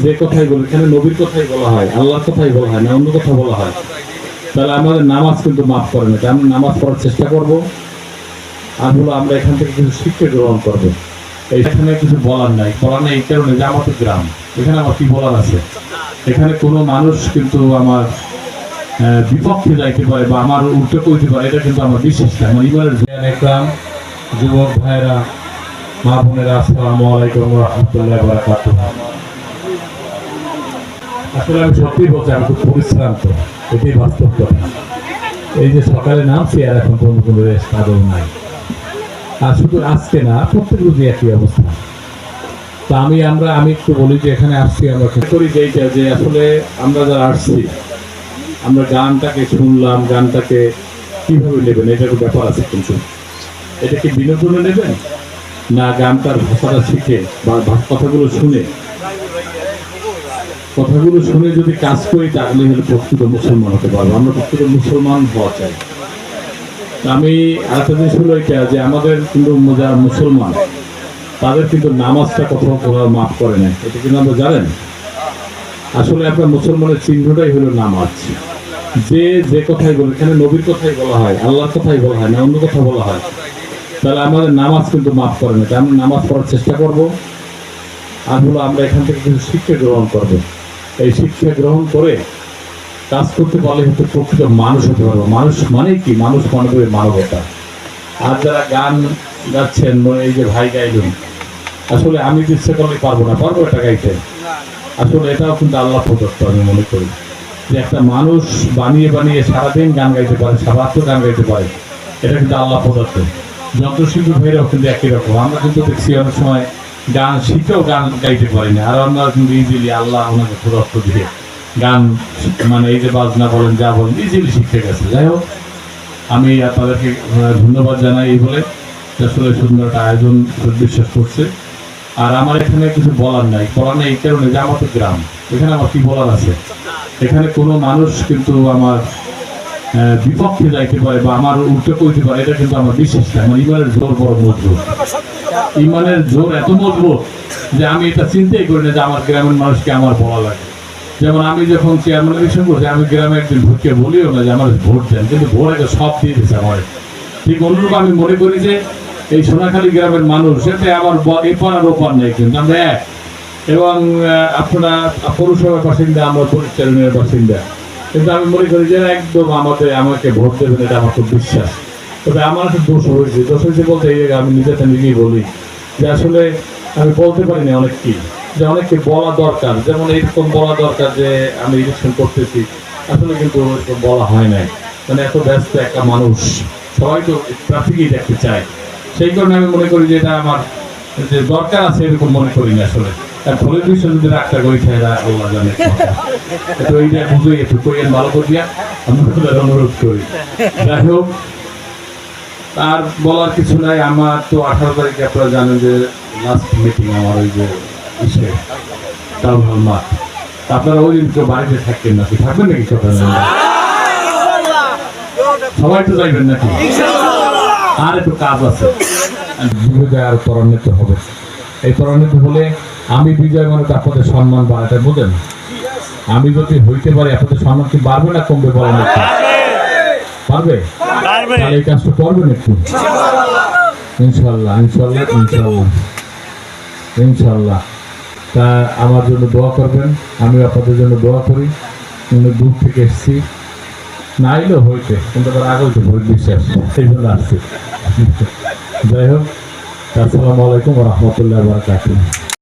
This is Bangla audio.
যে কথাই বলি, এখানে নবীর কথাই বলা হয়, আল্লাহর কথাই বলা হয় না অন্য কথা বলা হয়, তাহলে আমাদের নামাজ কিন্তু মাফ করে না। আমরা নামাজ পড়ার চেষ্টা করব, আর হলো আমরা এখান থেকে কিছু শিক্ষা গ্রহণ করবো। এখানে কিছু বলার নাই, এই কারণে যে আমাদের গ্রাম, এখানে আমার কি বলার আছে? এখানে কোনো মানুষ কিন্তু আমার বিপক্ষে যাইতে পারে বা আমার উল্টো করতে পারে, এটা কিন্তু আমার বিশ্বাস নাই। আমার ইমানের গ্রাম, যুবক ভাইরা, মা বোনেরা, আসসালামু আলাইকুম ওয়া রাহমাতুল্লাহি ওয়া বারাকাতুহু। আসলে আমি সত্যি বলছি, আমি খুব পরিশ্রান্ত, এটাই বাস্তব কথা। এই যে সকালে নামছি আর এখন কোনো রেস্ট আদৌ নাই। আর শুধু আজকে না, প্রত্যেক রোজই একই অবস্থা। তা আমি একটু বলি যে এখানে আসছি আমরা করি যেইটা, যে আসলে আমরা যারা আসছি, আমরা গানটাকে শুনলাম, গানটাকে কিভাবে নেবেন এটার ব্যাপার আছে। কিন্তু এটা কি বিনোদনে নেবেন, না গানটার ভাষাটা শিখে বা কথাগুলো শুনে যদি কাজ করি, তাহলে হলে প্রকৃত মুসলমান হতে পারবো। আমরা প্রকৃত মুসলমান হওয়া চাই। আমি আরেকটা জিনিস হলো এটা, যে আমাদের কিন্তু যারা মুসলমান, তাদের কিন্তু নামাজটা কোথাও মাফ করে না। এটা কিন্তু আমরা জানেন। আসলে আপনার মুসলমানের চিহ্নটাই হলো নামাজ। যে কথাই বলি, এখানে নবীর কথাই বলা হয়, আল্লাহর কথাই বলা হয় না অন্য কথা বলা হয়, তাহলে আমাদের নামাজ কিন্তু মাফ করে না। আমরা নামাজ পড়ার চেষ্টা করব, আর হলো আমরা এখান থেকে কিছু শিক্ষা গ্রহণ করব। এই শিক্ষা গ্রহণ করে কাজ করতে পারলে হয়তো প্রকৃত মানুষ হতে পারবো। মানুষ মানে কি? মানুষ মনে করে মানবতা। আর যারা গান গাচ্ছেন, এই যে ভাই গাইলেন, আসলে আমি ইচ্ছে করলে পারবো এটা গাইতে। আসলে এটাও কিন্তু আল্লাহ প্রদত্ত। আমি মনে করি যে একটা মানুষ বানিয়ে সারাদিন গান গাইতে পারে, সারাত্র গান গাইতে পারে, এটা কিন্তু আল্লাহ প্রদত্ত। যন্ত্রশিল্পী ভাইরাও কিন্তু একই রকম। আমরা কিন্তু দেখছি অনেক সময় গান শিখেও গান গাইতে পারি না, আর আমরা কিন্তু ইজিলি আল্লাহ ওনাকে প্রদত্ত দিয়ে গান, মানে এই যে বাজনা বলেন, যা বলেন, ইজিলি শিখতে গেছে। যাই হোক, আমি আপনাদেরকে ধন্যবাদ জানাই এই বলে, আসলে সুন্দর একটা আয়োজন বিশ্বাস করছে। আর আমার এখানে কিছু বলার নাই এই কারণে যে আমাদের গ্রাম, এখানে আমার কি বলার আছে? এখানে কোনো মানুষ কিন্তু আমার বিপক্ষে যাইতে পারে বা আমার উল্টো করতে পারে, এটা কিন্তু আমার বিশ্বাস নাই। আমার ইমানের জোর বড় মজবুত। ইমানের জোর এত মজবুত যে আমি এটা চিন্তাই করি না যে আমার গ্রামের মানুষকে আমার বলা লাগে। যেমন আমি যখন চেয়ারম্যান ইলেকশন করছি, আমি গ্রামে একদিন ভোটকে বলিও না যে আমার ভোট দেন, কিন্তু ভোট একটা সব দিয়ে দিচ্ছে আমার। ঠিক অনুরূপ আমি মনে করি যে এই সোনাখালী গ্রামের মানুষ, এতে আমার এপার আর ওপার নেই, কিন্তু আমরা এক। এবং আপনারা পৌরসভার বাসিন্দা, আমরা পরিচালনের বাসিন্দা, কিন্তু আমি মনে করি যে একদম আমাকে ভোট দেবেন, এটা আমার খুব বিশ্বাস। তবে আমার একটা দোষ হয়েছে বলতে আমি নিজেই বলি যে আসলে আমি বলতে পারি না অনেক কি, যে অনেককে বলা দরকার, যেমন এইরকম বলা দরকার যে আমি ইলেকশন করতেছি, আসলে কিন্তু এরকম বলা হয় নাই। মানে এত ব্যস্ত একটা মানুষ, সবাই তো ট্রাফিকই দেখতে চায়। সেই কারণে আমি মনে করি যে এটা আমার যে দরকার আছে, এরকম মনে করি না আসলে। ফলের বিষয় যদি রাখতে করি, আল্লাহ জানে। তো এইটা বুঝে একটু করিয়েন ভালো করিয়া, আমি অনুরোধ করি। যাই হোক, আর বলার কিছু নাই। আমার তো 18 তারিখে আপনারা জানেন যে লাস্ট মিটিং আমার, ওই যে টাউন হল মাঠ। আপনারা ওই দিন কেউ বাড়িতে থাকবেন নাকি? থাকবেন নাকি সকালে? সবাই তো যাইবেন নাকি? আর একটু কাজ আছে, আর ত্বরান্বিত হবে। এই ত্বরান্বিত হলে আমি বিজয় মানে আপনাদের সম্মান বাড়াতে, বুঝেন? আমি যদি হইতে পারি, আপনাদের সম্মান কি বাড়বে না কমবে? বলেন একটু। পারবে? তাহলে এই কাজটা করবেন একটু, ইনশাল্লাহ। তা আমার জন্য দোয়া করবেন, আমি আপনাদের জন্য দোয়া করি। দূর থেকে এসেছি, না এলেও হইতে, কিন্তু তার আগে হইতে ভোট বিশ্বাস, সেই জন্য আসছি। যাই হোক, আসসালামু আলাইকুম ওয়া রাহমাতুল্লাহি ওয়া বারাকাতুহু।